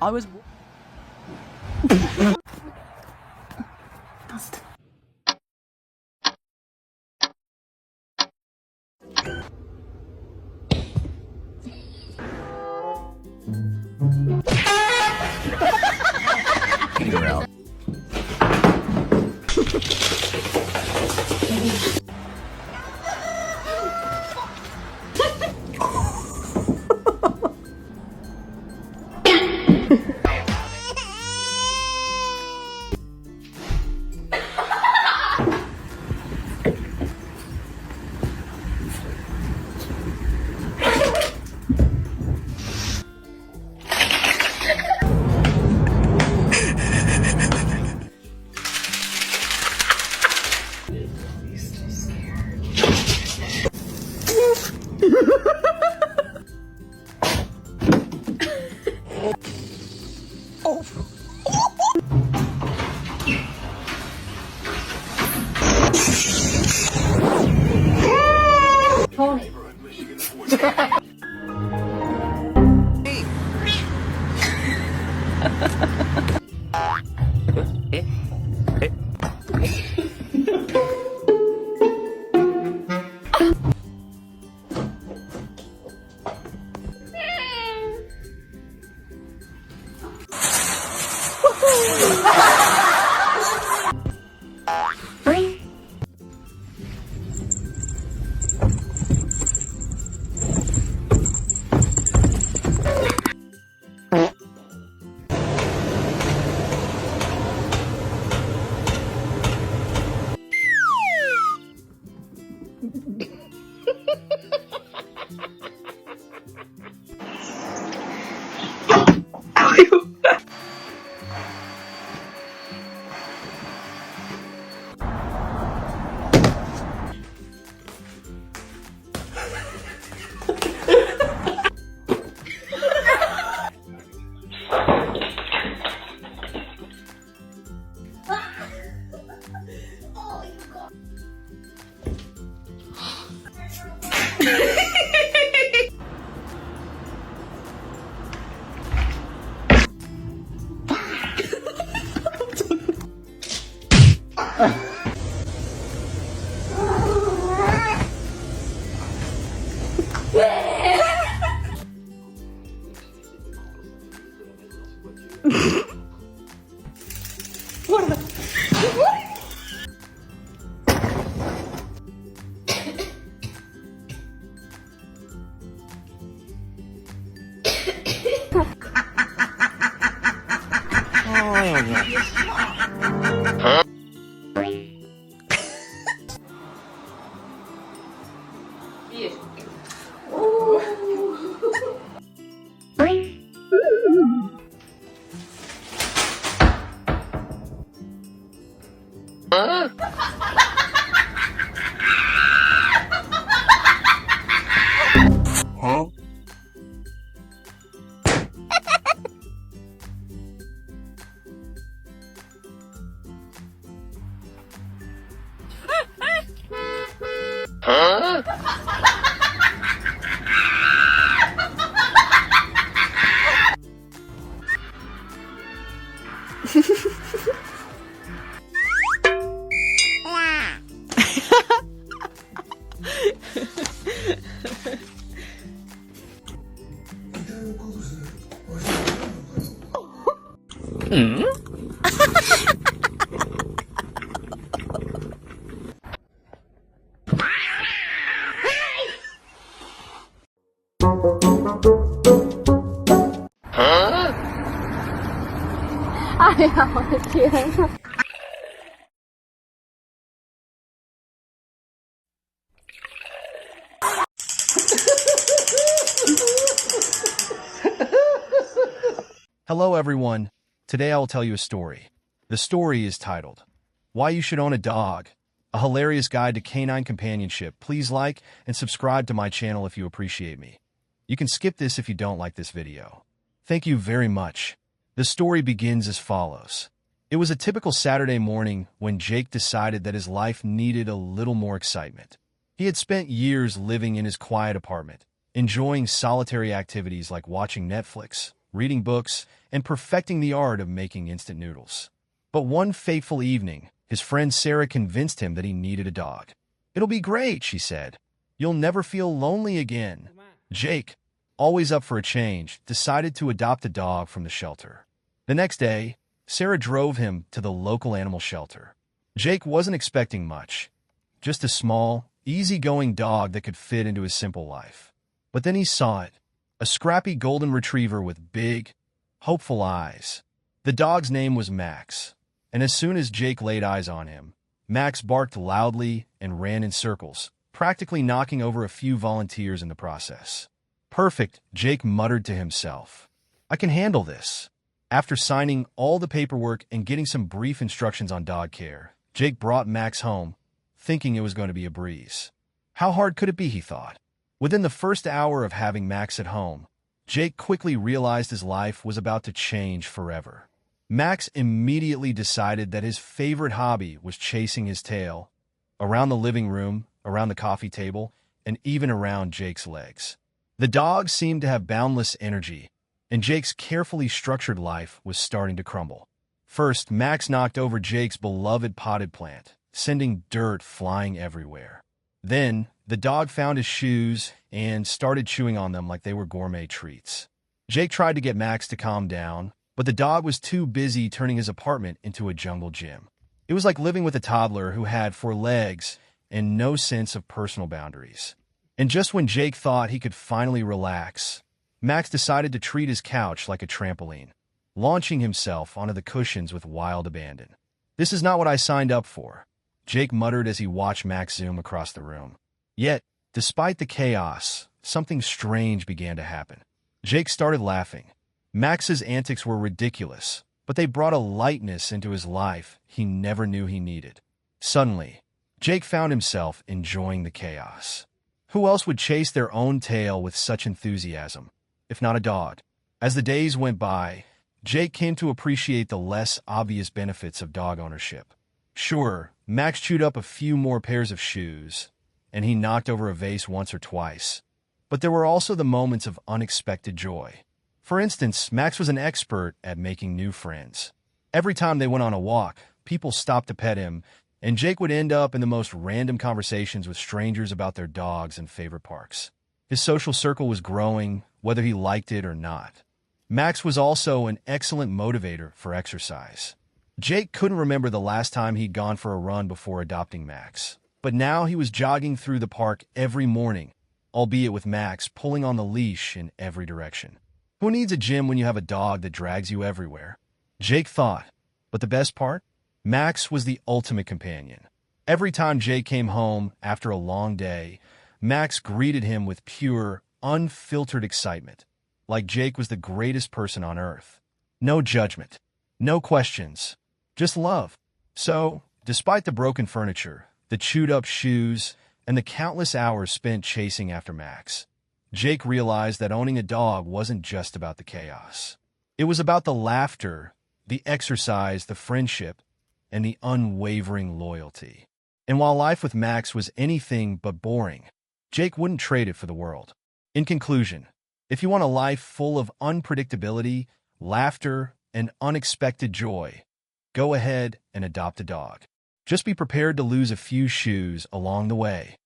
I was. You're out. Pony. Huh? Huh? 哎呀，我的天呐！ Hello everyone. Today I will tell you a story. The story is titled, Why You Should Own a Dog, a hilarious guide to canine companionship. Please like and subscribe to my channel if you appreciate me. You can skip this if you don't like this video. Thank you very much. The story begins as follows. It was a typical Saturday morning when Jake decided that his life needed a little more excitement. He had spent years living in his quiet apartment, enjoying solitary activities like watching Netflix, reading books, and perfecting the art of making instant noodles. But one fateful evening, his friend Sarah convinced him that he needed a dog. "It'll be great," she said. "You'll never feel lonely again." Jake, always up for a change, decided to adopt a dog from the shelter. The next day, Sarah drove him to the local animal shelter. Jake wasn't expecting much, just a small, easygoing dog that could fit into his simple life. But then he saw it, a scrappy golden retriever with big, hopeful eyes. The dog's name was Max, and as soon as Jake laid eyes on him, Max barked loudly and ran in circles, practically knocking over a few volunteers in the process. "Perfect," Jake muttered to himself. "I can handle this." After signing all the paperwork and getting some brief instructions on dog care, Jake brought Max home, thinking it was going to be a breeze. How hard could it be, he thought. Within the first hour of having Max at home, Jake quickly realized his life was about to change forever. Max immediately decided that his favorite hobby was chasing his tail, around the living room, around the coffee table, and even around Jake's legs. The dog seemed to have boundless energy, and Jake's carefully structured life was starting to crumble. First, Max knocked over Jake's beloved potted plant, sending dirt flying everywhere. Then, the dog found his shoes and started chewing on them like they were gourmet treats. Jake tried to get Max to calm down, but the dog was too busy turning his apartment into a jungle gym. It was like living with a toddler who had 4 legs and no sense of personal boundaries. And just when Jake thought he could finally relax, Max decided to treat his couch like a trampoline, launching himself onto the cushions with wild abandon. "This is not what I signed up for," Jake muttered as he watched Max zoom across the room. Yet, despite the chaos, something strange began to happen. Jake started laughing. Max's antics were ridiculous, but they brought a lightness into his life he never knew he needed. Suddenly, Jake found himself enjoying the chaos. Who else would chase their own tail with such enthusiasm, if not a dog? As the days went by, Jake came to appreciate the less obvious benefits of dog ownership. Sure, Max chewed up a few more pairs of shoes, and he knocked over a vase once or twice. But there were also the moments of unexpected joy. For instance, Max was an expert at making new friends. Every time they went on a walk, people stopped to pet him, and Jake would end up in the most random conversations with strangers about their dogs and favorite parks. His social circle was growing, whether he liked it or not. Max was also an excellent motivator for exercise. Jake couldn't remember the last time he'd gone for a run before adopting Max, but now he was jogging through the park every morning, albeit with Max pulling on the leash in every direction. Who needs a gym when you have a dog that drags you everywhere? Jake thought. But the best part? Max was the ultimate companion. Every time Jake came home after a long day, Max greeted him with pure, unfiltered excitement, like Jake was the greatest person on earth. No judgment, no questions, just love. So, despite the broken furniture, the chewed-up shoes, and the countless hours spent chasing after Max, Jake realized that owning a dog wasn't just about the chaos. It was about the laughter, the exercise, the friendship, and the unwavering loyalty. And while life with Max was anything but boring, Jake wouldn't trade it for the world. In conclusion, if you want a life full of unpredictability, laughter, and unexpected joy, go ahead and adopt a dog. Just be prepared to lose a few shoes along the way.